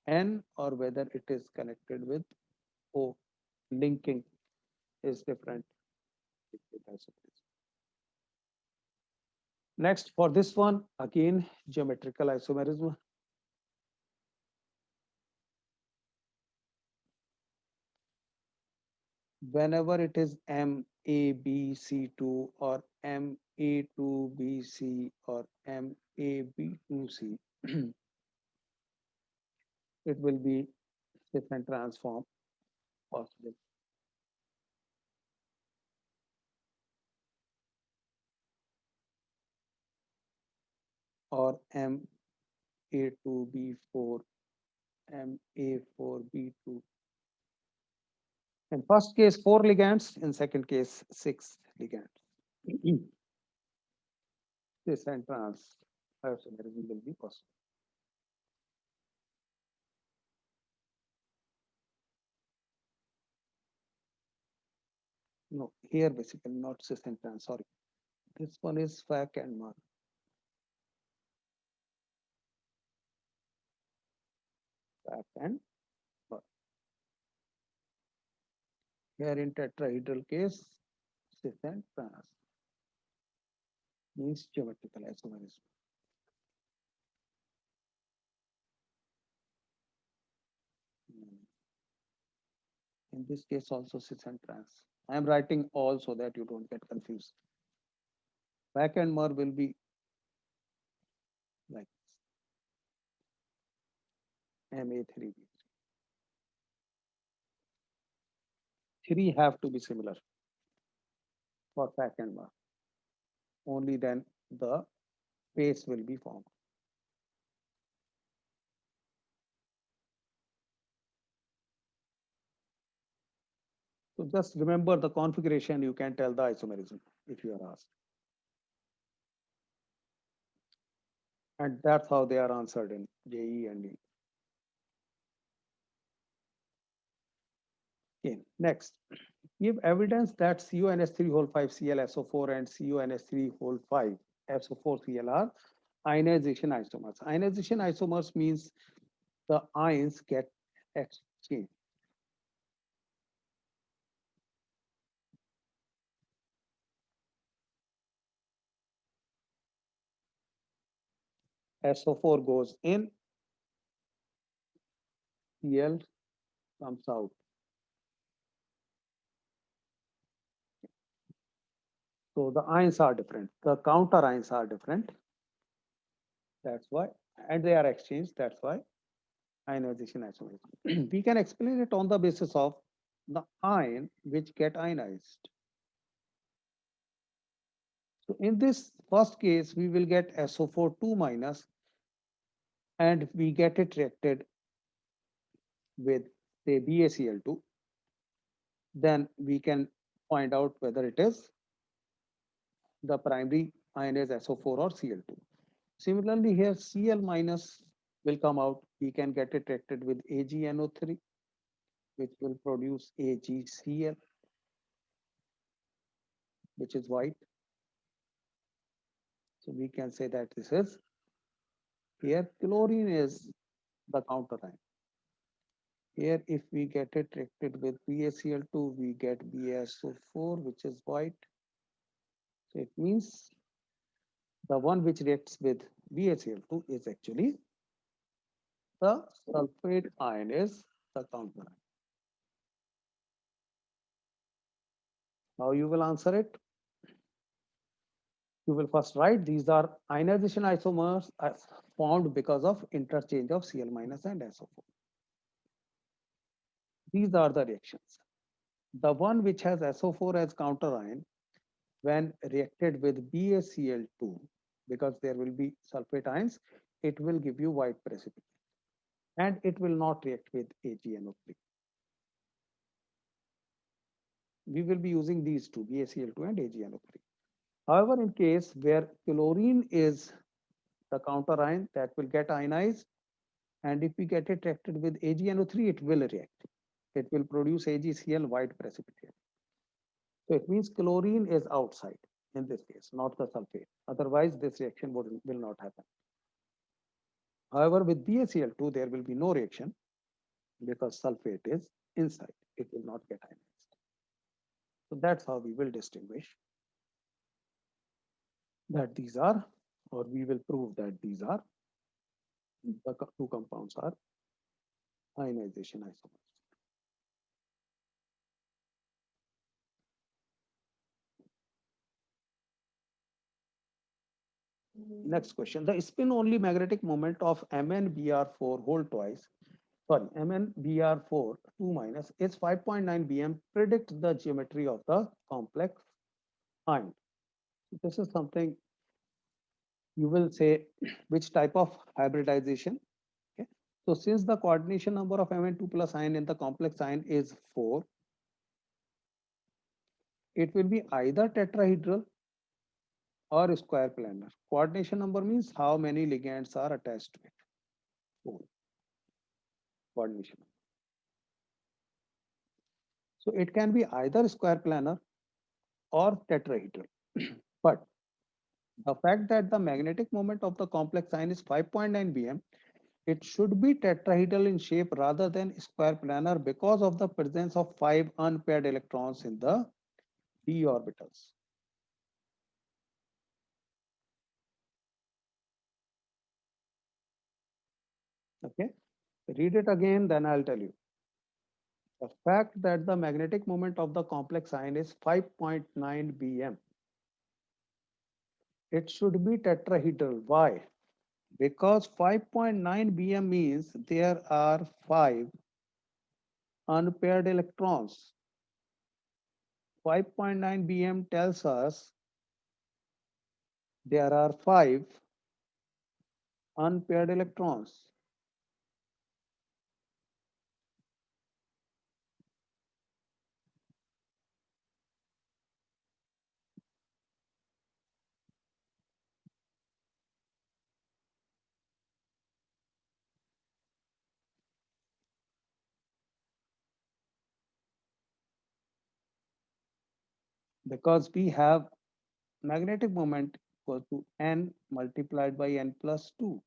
Speaker 1: N or whether it is connected with O. Linking is different. Next, for this one, again, geometrical isomerism. Whenever it is MABC2 or MA2BC or MAB2C, it will be different transform possible. Or MA2B4, MA4B2. In first case, 4 ligands. In second case, 6 ligands. Cis and trans isomerism will be possible. No, here basically not cis and trans, sorry. This one is FAC and MER. FAC and MER. Here in tetrahedral case, cis and trans means geometrical isomerism. In this case also cis and trans. I am writing all so that you don't get confused. FAC and MER will be like Ma3B. Three have to be similar for FAC and MER. Only then the space will be formed. So just remember the configuration, you can tell the isomerism if you are asked. And that's how they are answered in JE and E. Okay, next. Give evidence that CuNH3 whole 5 ClSO4 and CuNH3 whole 5 SO4 Cl are ionization isomers. Ionization isomers means the ions get exchanged. SO4 goes in, Cl comes out. So the ions are different. The counter ions are different. That's why, and they are exchanged. That's why ionization isomerism. We can explain it on the basis of the ion which get ionized. So in this first case, we will get SO4 2 minus, and we get it reacted with say BaCl2. Then we can find out whether it is the primary ion is SO4 or Cl2. Similarly, here Cl minus will come out. We can get it reacted with AgNO3, which will produce AgCl, which is white. So we can say that this is here chlorine is the counter ion. Here, if we get it reacted with BaCl2, we get BaSO4, which is white. So it means the one which reacts with BaCl2 is actually the sulfate ion is the counter ion. How you will answer it? You will first write these are ionization isomers formed because of interchange of Cl minus and SO4. These are the reactions. The one which has SO4 as counter ion, when reacted with BaCl2, because there will be sulfate ions, it will give you white precipitate. And it will not react with AgNO3. We will be using these two, BaCl2 and AgNO3. However, in case where chlorine is the counter ion, that will get ionized, and if we get it reacted with AgNO3, it will react. It will produce AgCl white precipitate. So it means chlorine is outside in this case, not the sulfate. Otherwise, this reaction will not happen. However, with BaCl2, there will be no reaction because sulfate is inside. It will not get ionized. So that's how we will distinguish that these are, or we will prove that these are, the two compounds are ionization isomers. Next question. The spin-only magnetic moment of MnBr4 whole twice, sorry, MnBr4 2 minus is 5.9 bm. Predict the geometry of the complex ion. This is something you will say which type of hybridization. Okay. So since the coordination number of Mn2 plus ion in the complex ion is 4, it will be either tetrahedral or square planar. Coordination number means how many ligands are attached to it. Four. Coordination. So it can be either square planar or tetrahedral. But the fact that the magnetic moment of the complex ion is 5.9 bm, it should be tetrahedral in shape rather than square planar because of the presence of 5 unpaired electrons in the d orbitals. Okay, read it again, then I'll tell you. The fact that the magnetic moment of the complex ion is 5.9 bm, it should be tetrahedral. Why? Because 5.9 bm means there are 5 unpaired electrons. 5.9 bm tells us there are 5 unpaired electrons. Because we have magnetic moment equal to n multiplied by n plus 2.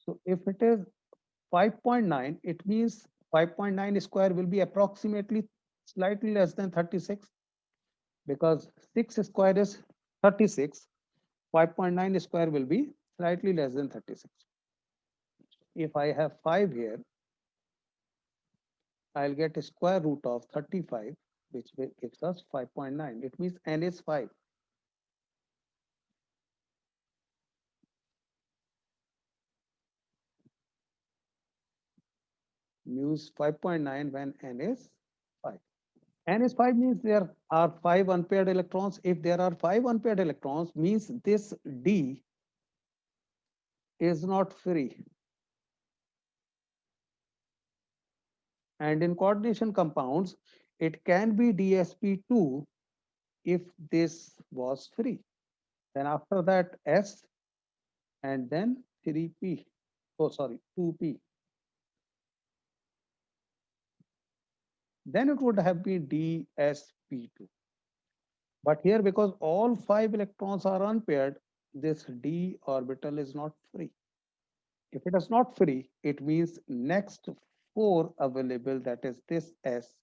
Speaker 1: So if it is 5.9, it means 5.9 square will be approximately slightly less than 36, because 6 square is 36. 5.9 square will be slightly less than 36. If I have 5 here, I'll get a square root of 35, which gives us 5.9. It means n is 5. Mu is 5.9 when n is 5. N is 5 means there are 5 unpaired electrons. If there are 5 unpaired electrons, means this D is not free. And in coordination compounds, it can be DsP2 if this was free. Then after that, S, and then 3p. Oh, sorry, 2p. Then it would have been DsP2. But here, because all 5 electrons are unpaired, this d orbital is not free. If it is not free, it means next 4 available, that is this S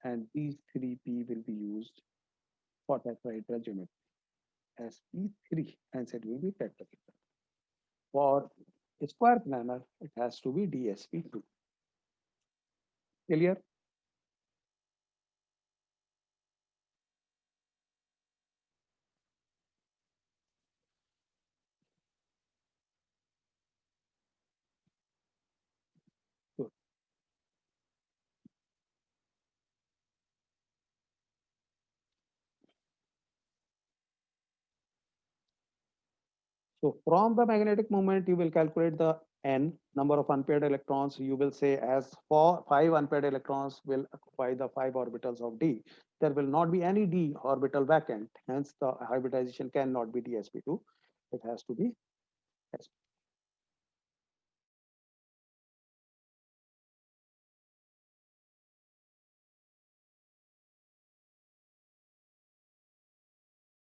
Speaker 1: and these 3p will be used for tetrahedral geometry. Sp3, hence it will be tetrahedral. For square planar, it has to be DsP2. Clear? Good. So from the magnetic moment, you will calculate the n number of unpaired electrons. You will say as for 5 unpaired electrons will occupy the 5 orbitals of d, there will not be any d orbital vacant. Hence, the hybridization cannot be dsp2. It has to be sp.